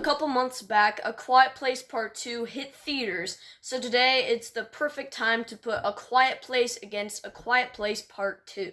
couple months back, A Quiet Place Part 2 hit theaters, so today it's the perfect time to put A Quiet Place against A Quiet Place Part 2.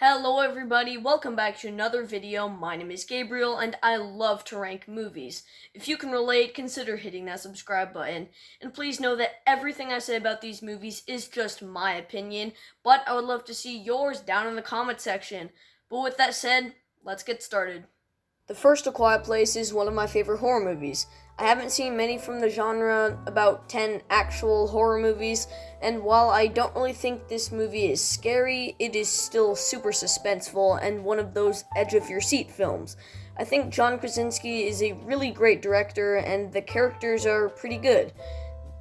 Hello everybody, welcome back to another video. My name is Gabriel and I love to rank movies. If you can relate, consider hitting that subscribe button. And please know that everything I say about these movies is just my opinion, but I would love to see yours down in the comment section. But with that said, let's get started. The first A Quiet Place is one of my favorite horror movies. I haven't seen many from the genre, about 10 actual horror movies, and while I don't really think this movie is scary, it is still super suspenseful and one of those edge-of-your-seat films. I think John Krasinski is a really great director, and the characters are pretty good.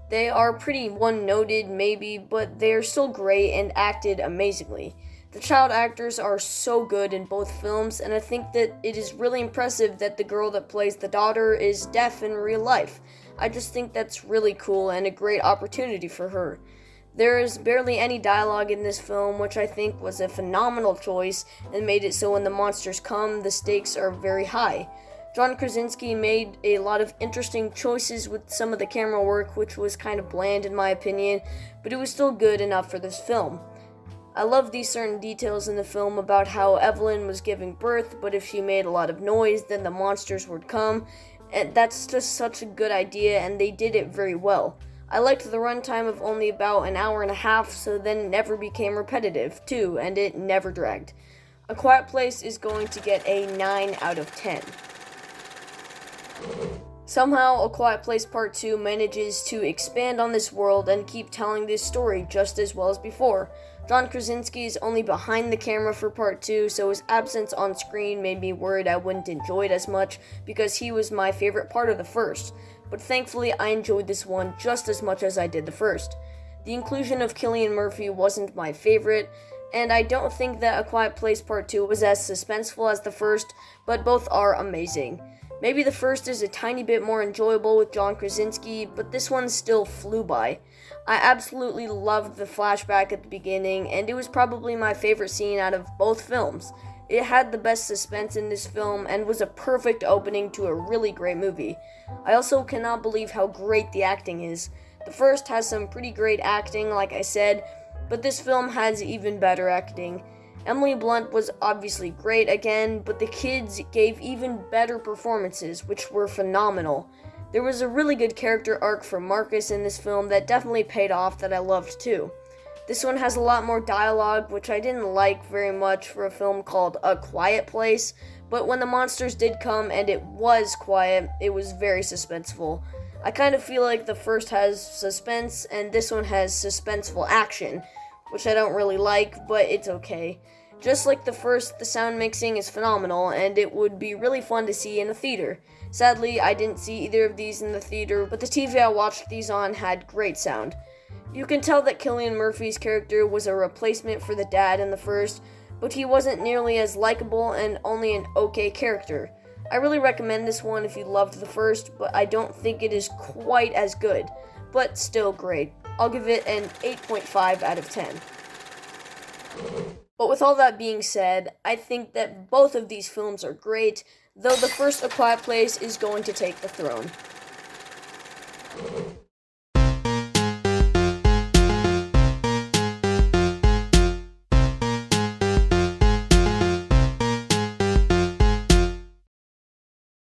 They are pretty one-noted, maybe, but they are still great and acted amazingly. The child actors are so good in both films, and I think that it is really impressive that the girl that plays the daughter is deaf in real life. I just think that's really cool and a great opportunity for her. There is barely any dialogue in this film, which I think was a phenomenal choice and made it so when the monsters come, the stakes are very high. John Krasinski made a lot of interesting choices with some of the camera work, which was kind of bland in my opinion, but it was still good enough for this film. I love these certain details in the film about how Evelyn was giving birth, but if she made a lot of noise, then the monsters would come, and that's just such a good idea, and they did it very well. I liked the runtime of only about an hour and a half, so then it never became repetitive, too, and it never dragged. A Quiet Place is going to get a 9 out of 10. Somehow, A Quiet Place Part 2 manages to expand on this world and keep telling this story just as well as before. John Krasinski is only behind the camera for Part 2, so his absence on screen made me worried I wouldn't enjoy it as much because he was my favorite part of the first. But thankfully, I enjoyed this one just as much as I did the first. The inclusion of Cillian Murphy wasn't my favorite, and I don't think that A Quiet Place Part 2 was as suspenseful as the first, but both are amazing. Maybe the first is a tiny bit more enjoyable with John Krasinski, but this one still flew by. I absolutely loved the flashback at the beginning, and it was probably my favorite scene out of both films. It had the best suspense in this film and was a perfect opening to a really great movie. I also cannot believe how great the acting is. The first has some pretty great acting, like I said, but this film has even better acting. Emily Blunt was obviously great again, but the kids gave even better performances, which were phenomenal. There was a really good character arc for Marcus in this film that definitely paid off that I loved too. This one has a lot more dialogue, which I didn't like very much for a film called A Quiet Place, but when the monsters did come and it was quiet, it was very suspenseful. I kind of feel like the first has suspense and this one has suspenseful action, which I don't really like, but it's okay. Just like the first, the sound mixing is phenomenal, and it would be really fun to see in a theater. Sadly, I didn't see either of these in the theater, but the TV I watched these on had great sound. You can tell that Cillian Murphy's character was a replacement for the dad in the first, but he wasn't nearly as likable and only an okay character. I really recommend this one if you loved the first, but I don't think it is quite as good, but still great. I'll give it an 8.5 out of 10. But with all that being said, I think that both of these films are great, though the first A Quiet Place is going to take the throne.